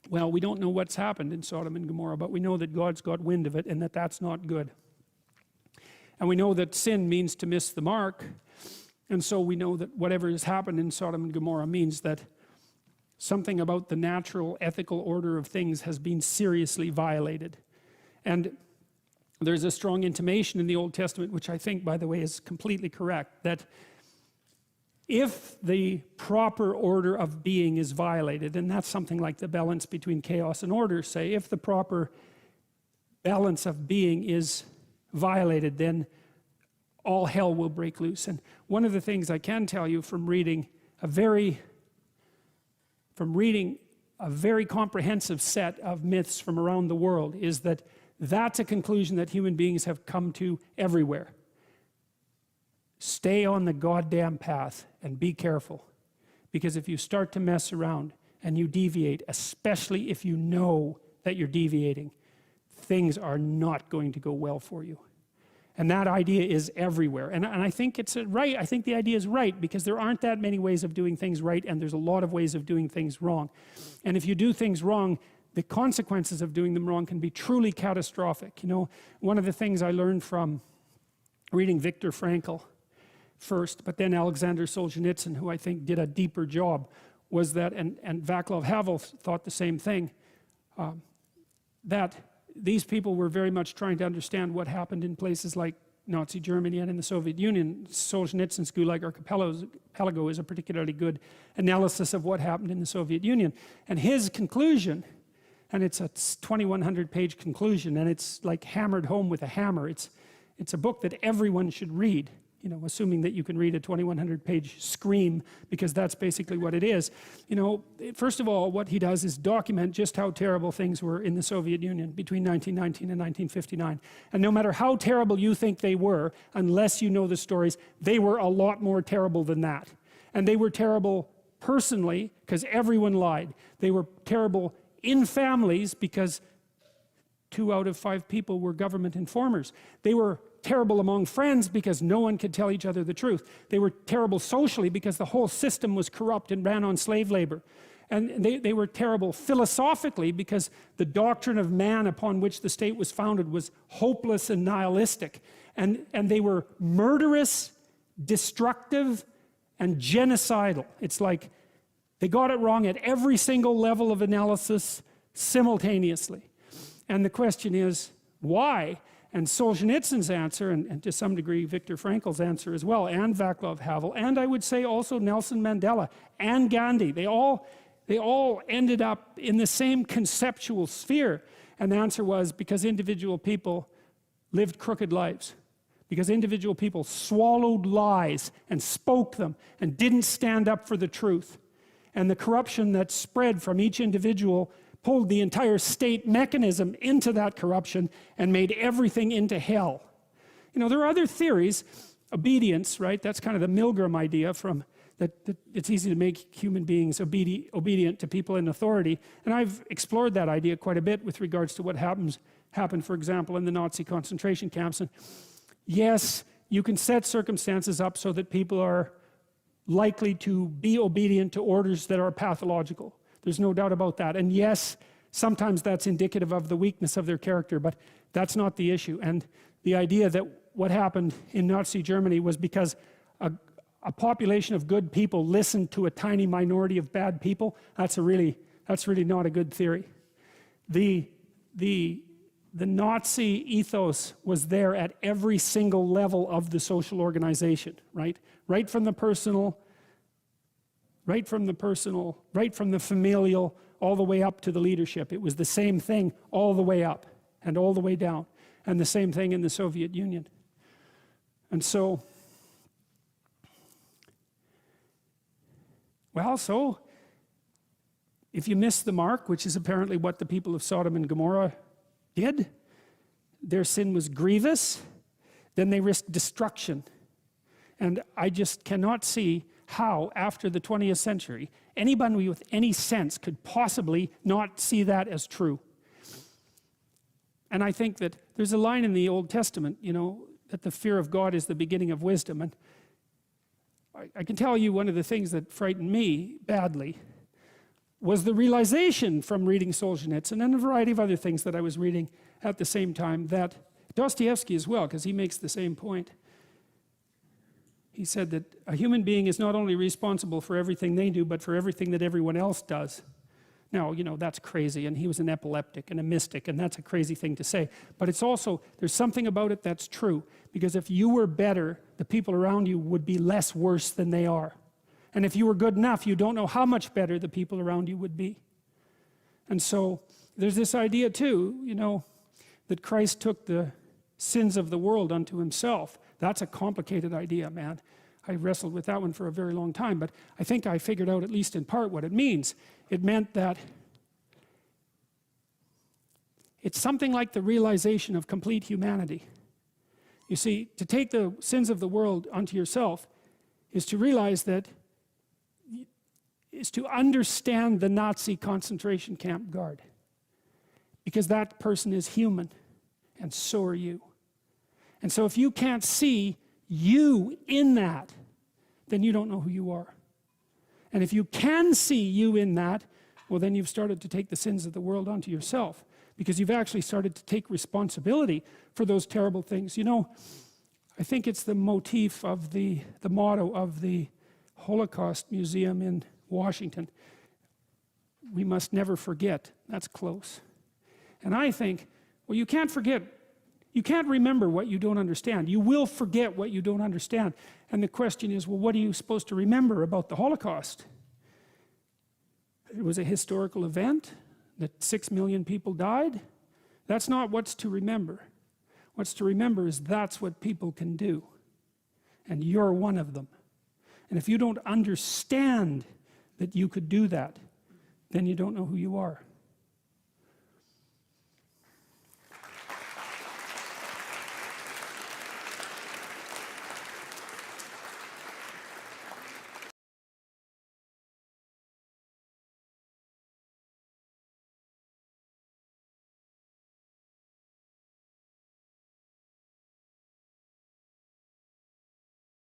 Well, we don't know what's happened in Sodom and Gomorrah, but we know that God's got wind of it and that that's not good. And we know that sin means to miss the mark. And so we know that whatever has happened in Sodom and Gomorrah means that something about the natural ethical order of things has been seriously violated. And there's a strong intimation in the Old Testament, which I think, by the way, is completely correct, that if the proper order of being is violated, and that's something like the balance between chaos and order, say, if the proper balance of being is violated, then all hell will break loose. And one of the things I can tell you from reading a very comprehensive set of myths from around the world is that that's a conclusion that human beings have come to everywhere. Stay on the goddamn path and be careful, because if you start to mess around and you deviate, especially if you know that you're deviating, things are not going to go well for you. And that idea is everywhere. And I think it's right. I think the idea is right, because there aren't that many ways of doing things right, and there's a lot of ways of doing things wrong. And if you do things wrong, the consequences of doing them wrong can be truly catastrophic. You know, one of the things I learned from reading Viktor Frankl first, but then Alexander Solzhenitsyn, who I think did a deeper job, was that, and Václav Havel thought the same thing, that these people were very much trying to understand what happened in places like Nazi Germany and in the Soviet Union. Solzhenitsyn's Gulag Archipelago is a particularly good analysis of what happened in the Soviet Union. And his conclusion, and it's a 2,100 page conclusion, and it's like hammered home with a hammer. It's a book that everyone should read, you know, assuming that you can read a 2,100 page scream, because that's basically what it is. You know, first of all, what he does is document just how terrible things were in the Soviet Union between 1919 and 1959. And no matter how terrible you think they were, unless you know the stories, they were a lot more terrible than that. And they were terrible personally, because everyone lied. They were terrible in families, because 2 out of 5 people were government informers. They were terrible among friends, because no one could tell each other the truth. They were terrible socially, because the whole system was corrupt and ran on slave labor. And they were terrible philosophically, because the doctrine of man upon which the state was founded was hopeless and nihilistic. And they were murderous, destructive, and genocidal. It's like they got it wrong at every single level of analysis simultaneously. And the question is, why? And Solzhenitsyn's answer, and to some degree Viktor Frankl's answer as well, and Václav Havel, and I would say also Nelson Mandela and Gandhi, they all ended up in the same conceptual sphere. And the answer was because individual people lived crooked lives. Because individual people swallowed lies and spoke them and didn't stand up for the truth. And the corruption that spread from each individual pulled the entire state mechanism into that corruption and made everything into hell. You know, there are other theories. Obedience, right? That's kind of the Milgram idea from that it's easy to make human beings obedient to people in authority. And I've explored that idea quite a bit with regards to what happened, for example, in the Nazi concentration camps. And yes, you can set circumstances up so that people are likely to be obedient to orders that are pathological. There's no doubt about that. And yes, sometimes that's indicative of the weakness of their character, but that's not the issue. And the idea that what happened in Nazi Germany was because a population of good people listened to a tiny minority of bad people, that's really not a good theory. The Nazi ethos was there at every single level of the social organization, right? Right from the familial, all the way up to the leadership. It was the same thing all the way up and all the way down. And the same thing in the Soviet Union. And so, well, so if you miss the mark, which is apparently what the people of Sodom and Gomorrah did, their sin was grievous, then they risked destruction. And I just cannot see how, after the 20th century, anybody with any sense could possibly not see that as true. And I think that there's a line in the Old Testament, you know, that the fear of God is the beginning of wisdom. And I can tell you one of the things that frightened me badly was the realization from reading Solzhenitsyn and a variety of other things that I was reading at the same time, that Dostoevsky as well, because he makes the same point. He said that a human being is not only responsible for everything they do, but for everything that everyone else does. Now, you know, that's crazy, and he was an epileptic and a mystic, and that's a crazy thing to say. But it's also, there's something about it that's true, because if you were better, the people around you would be less worse than they are. And if you were good enough, you don't know how much better the people around you would be. And so there's this idea too, you know, that Christ took the sins of the world unto himself. That's a complicated idea, man. I wrestled with that one for a very long time, but I think I figured out, at least in part, what it means. It meant that it's something like the realization of complete humanity. You see, to take the sins of the world unto yourself is to realize that, is to understand the Nazi concentration camp guard. Because that person is human, and so are you. And so if you can't see you in that, then you don't know who you are. And if you can see you in that, well, then you've started to take the sins of the world onto yourself, because you've actually started to take responsibility for those terrible things. You know, I think it's the motif of the motto of the Holocaust Museum in Washington. We must never forget. That's close. And I think, well, you can't forget. You can't remember what you don't understand. You will forget what you don't understand. And the question is, well, what are you supposed to remember about the Holocaust? It was a historical event, that 6 million people died. That's not what's to remember. What's to remember is that's what people can do. And you're one of them. And if you don't understand that you could do that, then you don't know who you are.